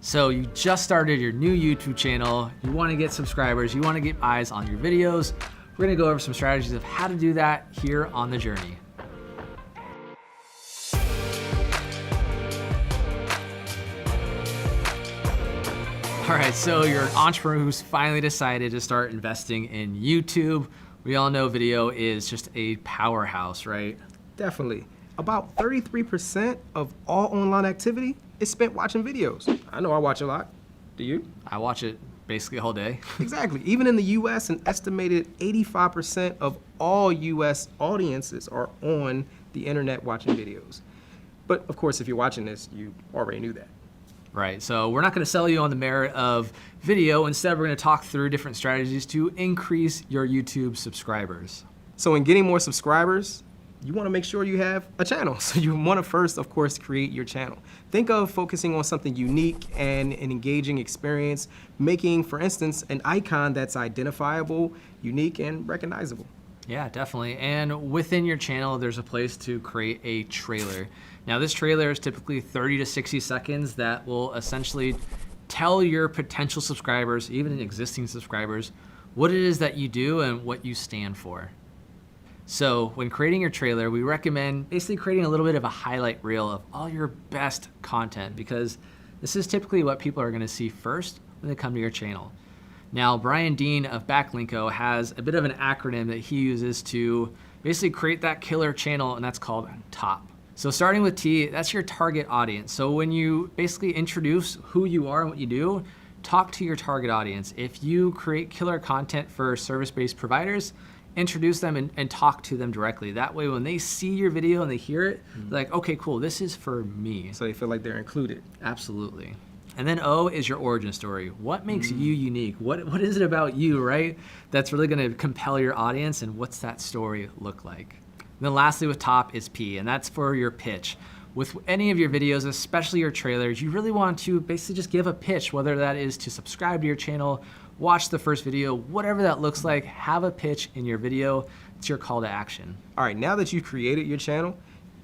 So you just started your new YouTube channel, you wanna get subscribers, you wanna get eyes on your videos. We're gonna go over some strategies of how to do that here on The Journey. All right, so you're an entrepreneur who's finally decided to start investing in YouTube. We all know video is just a powerhouse, right? Definitely. About 33% of all online activity is spent watching videos. I know I watch a lot. Do you? I watch it basically all day. Exactly. Even in the US, an estimated 85% of all US audiences are on the internet watching videos. But of course, if you're watching this, you already knew that. Right, so we're not gonna sell you on the merit of video. Instead, we're gonna talk through different strategies to increase your YouTube subscribers. So in getting more subscribers, you wanna make sure you have a channel. So you wanna first, of course, create your channel. Think of focusing on something unique and an engaging experience, making, for instance, an icon that's identifiable, unique, and recognizable. Yeah, definitely. And within your channel, there's a place to create a trailer. Now, this trailer is typically 30 to 60 seconds that will essentially tell your potential subscribers, even existing subscribers, what it is that you do and what you stand for. So when creating your trailer, we recommend basically creating a little bit of a highlight reel of all your best content, because this is typically what people are gonna see first when they come to your channel. Now, Brian Dean of Backlinko has a bit of an acronym that he uses to basically create that killer channel, and that's called TOP. So starting with T, that's your target audience. So when you basically introduce who you are and what you do, talk to your target audience. If you create killer content for service-based providers, introduce them and talk to them directly. That way, when they see your video and they hear it, they're like, okay, cool, this is for me. So they feel like they're included. Absolutely. And then O is your origin story. What makes you unique? What is it about you, right? That's really gonna compel your audience, and what's that story look like? And then lastly with top is P, and that's for your pitch. With any of your videos, especially your trailers, you really want to basically just give a pitch, whether that is to subscribe to your channel, watch the first video, whatever that looks like, have a pitch in your video. It's your call to action. All right, now that you've created your channel,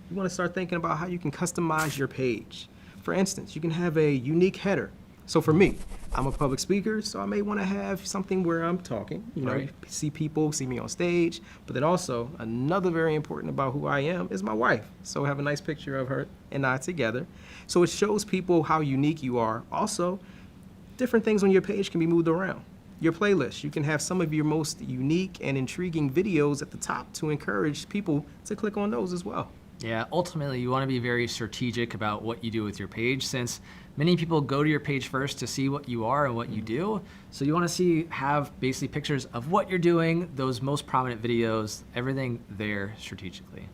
you wanna start thinking about how you can customize your page. For instance, you can have a unique header. So for me, I'm a public speaker, so I may want to have something where I'm talking. You know, Right. you see people, see me on stage. But then also, another very important about who I am is my wife. So I have a nice picture of her and I together. So it shows people how unique you are. Also, different things on your page can be moved around. Your playlist, you can have some of your most unique and intriguing videos at the top to encourage people to click on those as well. Yeah, ultimately you want to be very strategic about what you do with your page, since many people go to your page first to see what you are and what you do. So you want to have basically pictures of what you're doing, those most prominent videos, everything there strategically.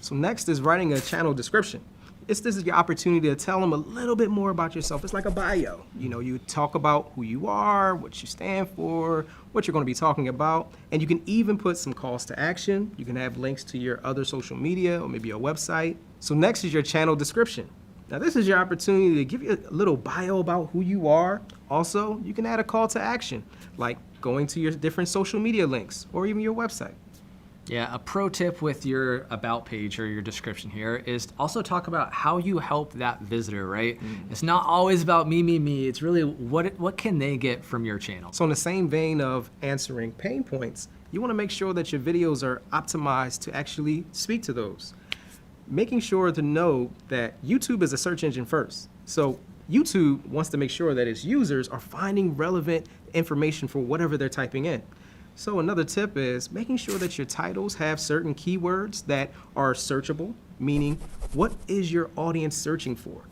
So next is writing a channel description. This is your opportunity to tell them a little bit more about yourself. It's like a bio. You know, you talk about who you are, what you stand for, what you're going to be talking about, and you can even put some calls to action. You can have links to your other social media or maybe your website. So next is your channel description. Now this is your opportunity to give you a little bio about who you are. Also, you can add a call to action, like going to your different social media links or even your website. Yeah, a pro tip with your about page or your description here is to also talk about how you help that visitor, right? It's not always about me, me, me. It's really what can they get from your channel? So in the same vein of answering pain points, you want to make sure that your videos are optimized to actually speak to those. Making sure to know that YouTube is a search engine first. So YouTube wants to make sure that its users are finding relevant information for whatever they're typing in. So another tip is making sure that your titles have certain keywords that are searchable, meaning what is your audience searching for?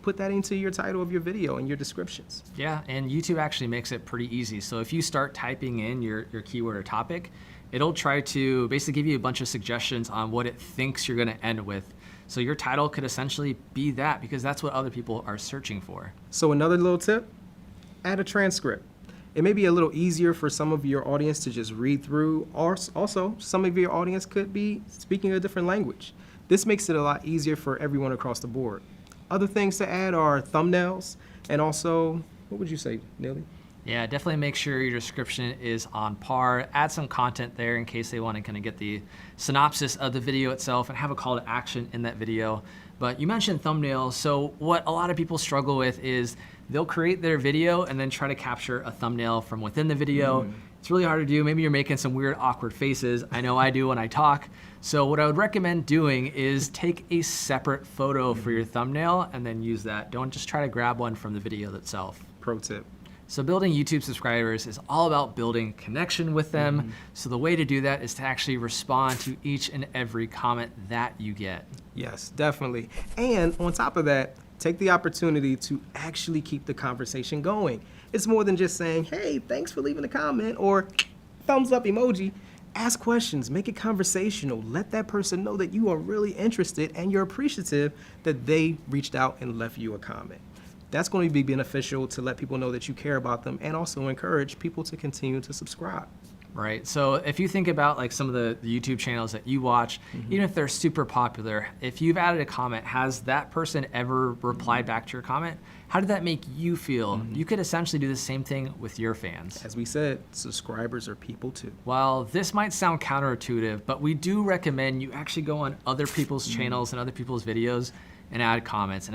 Put that into your title of your video and your descriptions. Yeah, and YouTube actually makes it pretty easy. So if you start typing in your keyword or topic, it'll try to basically give you a bunch of suggestions on what it thinks you're gonna end with. So your title could essentially be that, because that's what other people are searching for. So another little tip, add a transcript. It may be a little easier for some of your audience to just read through, or also some of your audience could be speaking a different language. This makes it a lot easier for everyone across the board. Other things to add are thumbnails, and also, what would you say, Neely? Yeah, definitely make sure your description is on par. Add some content there in case they want to kind of get the synopsis of the video itself and have a call to action in that video. But you mentioned thumbnails. So what a lot of people struggle with is they'll create their video and then try to capture a thumbnail from within the video. It's really hard to do. Maybe you're making some weird, awkward faces. I know I do when I talk. So what I would recommend doing is take a separate photo for your thumbnail and then use that. Don't just try to grab one from the video itself. Pro tip. So building YouTube subscribers is all about building connection with them. So the way to do that is to actually respond to each and every comment that you get. Yes, definitely. And on top of that, take the opportunity to actually keep the conversation going. It's more than just saying, hey, thanks for leaving a comment or thumbs up emoji. Ask questions, make it conversational. Let that person know that you are really interested and you're appreciative that they reached out and left you a comment. That's going to be beneficial to let people know that you care about them and also encourage people to continue to subscribe. Right. So if you think about like some of the YouTube channels that you watch, even if they're super popular, if you've added a comment, has that person ever replied back to your comment? How did that make you feel? You could essentially do the same thing with your fans. As we said, subscribers are people too. While this might sound counterintuitive, but we do recommend you actually go on other people's channels and other people's videos and add comments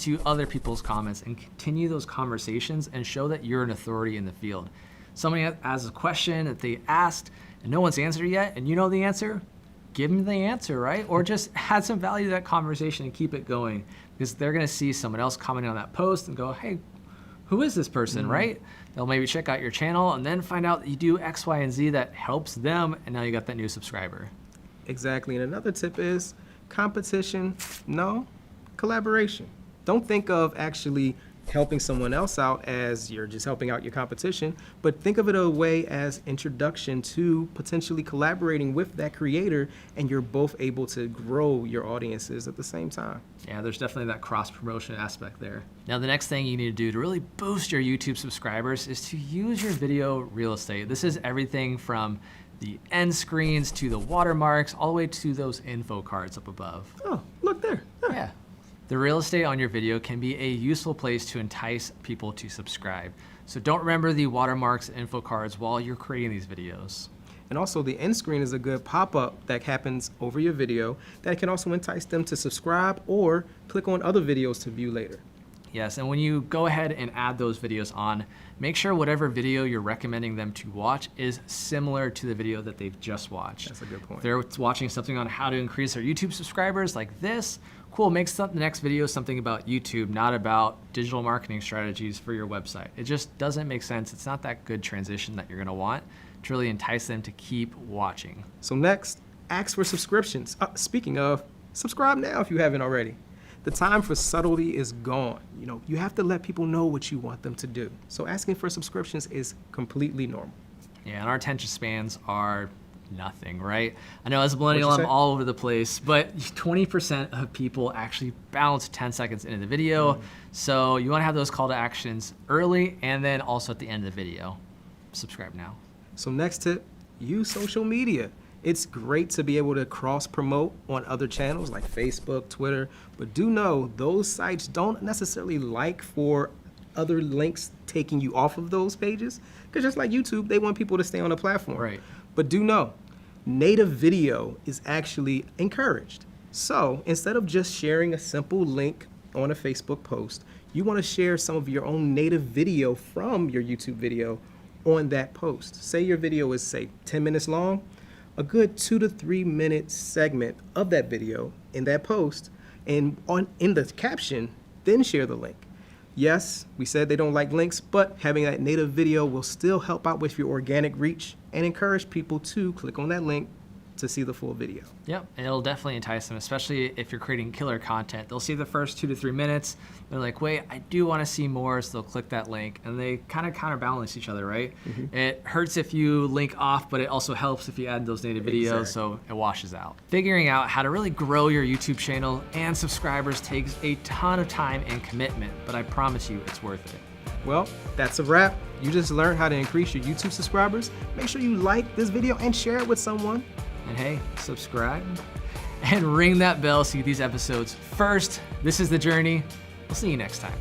to other people's comments and continue those conversations and show that you're an authority in the field. Somebody has a question that they asked and no one's answered yet and you know the answer, give them the answer, right? Or just add some value to that conversation and keep it going because they're gonna see someone else commenting on that post and go, hey, who is this person, right? They'll maybe check out your channel and then find out that you do X, Y, and Z that helps them and now you got that new subscriber. Exactly. And another tip is competition, no, collaboration. Don't think of actually helping someone else out as you're just helping out your competition, but think of it a way as introduction to potentially collaborating with that creator and you're both able to grow your audiences at the same time. Yeah, there's definitely that cross-promotion aspect there. Now, the next thing you need to do to really boost your YouTube subscribers is to use your video real estate. This is everything from the end screens to the watermarks, all the way to those info cards up above. Oh, look there. Yeah. The real estate on your video can be a useful place to entice people to subscribe. So don't remember the watermarks and info cards while you're creating these videos. And also the end screen is a good pop-up that happens over your video that can also entice them to subscribe or click on other videos to view later. Yes, and when you go ahead and add those videos on, make sure whatever video you're recommending them to watch is similar to the video that they've just watched. That's a good point. If they're watching something on how to increase their YouTube subscribers like this, cool, make the next video something about YouTube, not about digital marketing strategies for your website. It just doesn't make sense. It's not that good transition that you're gonna want to really entice them to keep watching. So next, ask for subscriptions. Speaking of, subscribe now if you haven't already. The time for subtlety is gone. You have to let people know what you want them to do. So asking for subscriptions is completely normal. Yeah, and our attention spans are nothing, right? I know as a millennial, What'd you I'm say? all over the place, but 20% of people actually bounce 10 seconds into the video. So you wanna have those call to actions early and then also at the end of the video. Subscribe now. So next tip, use social media. It's great to be able to cross-promote on other channels like Facebook, Twitter, but do know those sites don't necessarily like for other links taking you off of those pages, because just like YouTube, they want people to stay on the platform. Right. But do know, native video is actually encouraged. So instead of just sharing a simple link on a Facebook post, you want to share some of your own native video from your YouTube video on that post. Say your video is, say, 10 minutes long, a good 2 to 3 minute segment of that video in that post, and in the caption, then share the link. Yes, we said they don't like links, but having that native video will still help out with your organic reach and encourage people to click on that link to see the full video. Yep, and it'll definitely entice them, especially if you're creating killer content. They'll see the first 2 to 3 minutes. They're like, wait, I do want to see more, so they'll click that link, and they kind of counterbalance each other, right? It hurts if you link off, but it also helps if you add those native videos, so it washes out. Figuring out how to really grow your YouTube channel and subscribers takes a ton of time and commitment, but I promise you it's worth it. Well, that's a wrap. You just learned how to increase your YouTube subscribers. Make sure you like this video and share it with someone. And hey, subscribe and ring that bell so you get these episodes first. This is The Journey. We'll see you next time.